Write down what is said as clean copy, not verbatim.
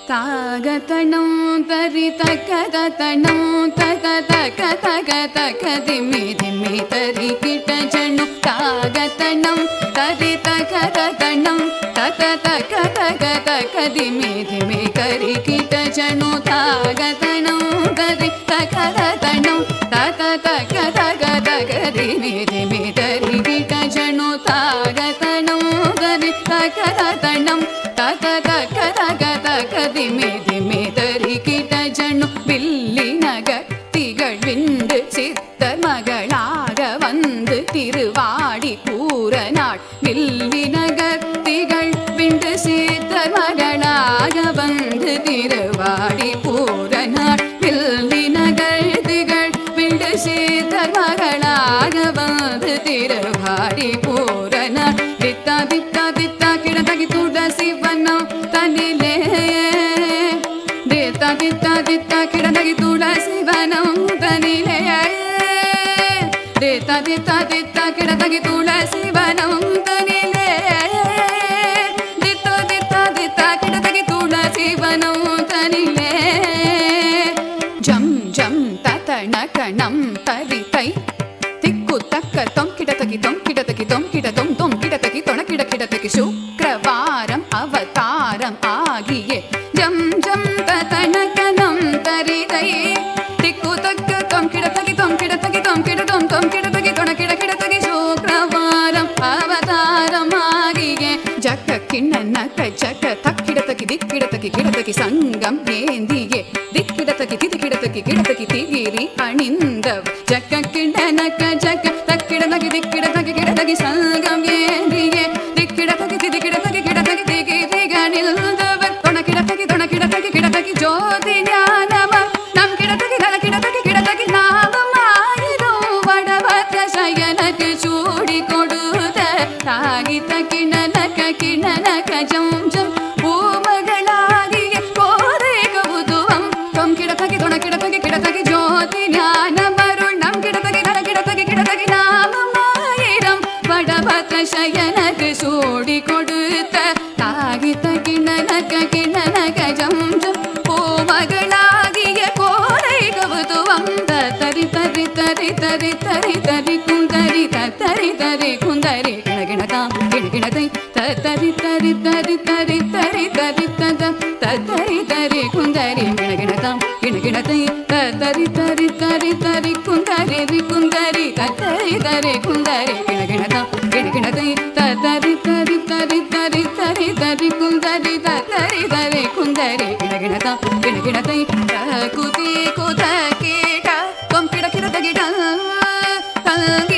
ತಾಗತಣಂ ತರಿ ತಕದತಣಂ ತಕ ತಕ ತಕ ತಕ ದಿಮ್ಮಿ ದಿಮ್ಮಿ ತರಿ ಕಿಟ ಜಣು ತಾಗತಣಂ ತರಿ ತಕದತಣಂ ತಕ ತಕ ತಕ ತಕ ದಿಮ್ಮಿ ದಿಮ್ಮಿ ಕರಿ ಕಿಟ ಜಣು ತಾಗತಣಂ ತರಿ ತಕದತಣಂ ತಕ ತಕ ತಕ ತಕ ದಿಮ್ಮಿ ದಿಮ್ಮಿ ತರಿ ಕಿಟ ಜಣು ತಾಗತಣಂ ತರಿ ತಕದತಣಂ ತಕ ತಕ ತಕ ತಕ ದಿಮ್ಮಿ ದಿಮ್ಮಿ ತರಿ ಕಿಟ ಜಣು ಬಿಲ್ಲಿನ ಗತ್ತಿಗಳ್ விண்டு சித்தர் மகளாக வந்து திருவாடி கூறனாள் வில்லின கத்திகள் விண்டு சித்தர் மகளாக வந்து திருவாடி கூறனாள் வில்லின கத்திகள் விண்டு சித்தர் மகளாக வந்து திருவாடி கூறனாள் வித்தா வித்தா வித்தா கிடதகி துளசி வனம் தனிலே வித்தா வித்தா வித்தா கிடதகி துளசி வனம் தனிலே ದಿತ್ತ ದಿತ್ತ ದಿತ್ತ ಕಿಡತಗಿ ತುಳಸಿ ವನಂ ತನಿಲೆ ದಿತ್ತ ದಿತ್ತ ದಿತ್ತ ಕಿಡತಗಿ ತುಳಸಿ ವನಂ ತನಿಲೆ ಜಂ ಜಂ ತತಣ ಕಣಂ ತರಿ ತೈ ತಿಕ್ಕು ತಕ್ಕ ತೊಂ ಕಿಡತಗಿ ತೊಂ ಕಿಡತಗಿ ತೊಂ ಕಿಡ ತೊಂ ತೊಂ ಕಿಡತಗಿ ತೊಣ ಕಿಡ ಕಿಡತಗಿ ಶುಕ್ರವಾರಂ ಅವತಾರಂ ಆಗಿಯೇ ಜಂ ಜಂ ತತಣ ಕಣಂ ತರಿ ತೈ ತಿಕ್ಕು ತಕ್ಕ ತೊಂ ಕಿಡತಗಿ ತೊಂ ಕಿಡತಗಿ ತೊಂ ಕಿಡ ತೊಂ ತೊಂ ಕಿಡತಗಿ ತೊಣ ಕಿಡ ಕಿಡತಗಿ ಶುಕ್ರವಾರಂ ಅವತಾರಂ ಆಗಿಯೇ ಜಕ್ಕ ಕಿಣ್ಣನಕ ಜಕ್ಕ ತಕ್ಕಿಡತಗಿ ದಿಕ್ಕಿಡತಗಿ ಕಿಡತಗಿ ಸಂಗಂ ಏಂದಿಯೇ ದಿಕ್ಕಿಡತಗಿ ತಿದಿಕಿಡತಗಿ ಕಿಡತಗಿ ತಿಗಿರಿ ಅಣಿಂದವ ಜಕ್ಕ ಕಿಣ್ಣನಕ ಜಕ್ಕ ತಕ್ಕಿಡತಗಿ ದಿಕ್ಕಿಡತಗಿ ಕಿಡತಗಿ ಸಂಗಂ ಏಂದಿಯೇ ದಿಕ್ಕಿಡತಗಿ ತಿದಿಕಿಡತಗಿ ಕಿಡತಗಿ ತಿಗಿರಿ ಅಣಿಂದವ ತೊಣ ಕಿಡತಗಿ ಕಿಡತಗಿ ಜ್ಯೋತಿ ಜ್ಞಾನವ ನಮ್ ಕಿಡತಗಿ ನಳ ಕಿಡತಗಿ ಕಿಡತಗಿ ನಾಮಮಾಯಿರು ವಡವತ ಶಯನಕ ಚೂಡಿ ಕೊಡುತ್ತ ತಾಗಿತ ಕಿಣನಕ ಕಿಣನಕ ಜಂ ಜಂ ಭೂಮಗಳಾಗಿಯೇ ಕೋರೆ ಕವುದುವಂ ತೊಂ ಕಿಡತಗಿ ತೊಣ ಕಿಡತಗಿ ಕಿಡತಗಿ ಜ್ಯೋತಿ ಜ್ಞಾನ ಬರುಳ್ ನಮ್ ಕಿಡತಗಿ ನಳ ಕಿಡತಗಿ ಕಿಡತಗಿ ನಾಮಮಾಯಿರಂ ವಡವತ ಶಯನಕ ಚೂಡಿ ಕೊಡುತ್ತ ತಾಗಿತ ಕಿಣನಕ ಕಿಣನಕ ಜಂ ಜಂ ಭೂಮಗಳಾಗಿಯೇ ಕೋರೆ ಕವುದುವಂ ತರಿ ತರಿ ತರಿ ತರಿ ತರಿ ತರಿ ಕುಂದರಿ ತರಿ ತರಿ ಕುಂದರಿ ಗಿಣಗಿಣತ ಗಿಣಗಿಣತೈ ತರಿ ತರಿ ತರಿ ತರಿ ತರಿ ತರಿ ತದ ತರಿ ತರಿ ಕುಂದರಿ ಗಿಣಗಿಣತ ಗಿಣಗಿಣತೈ ತರಿ ತರಿ ತರಿ ತರಿ ಕುಂದರಿ ರಿ ಕುಂದರಿ ತರಿ ತರಿ ಕುಂದರಿ ಗಿಣಗಿಣತ ಗಿಣಗಿಣತೈ ತರಿ ತರಿ ತರಿ ತರಿ ತರಿ ತರಿ ಕುಂದರಿ ತರಿ ತರಿ ಕುಂದರಿ ಗಿಣಗಿಣತ ಗಿಣಗಿಣತೈ ಕುತಿ ಕುತ ಕೀಟ ಕೊಂಕಿಡ ಕಿಡದ ಗಿಡ ತಂಗಿ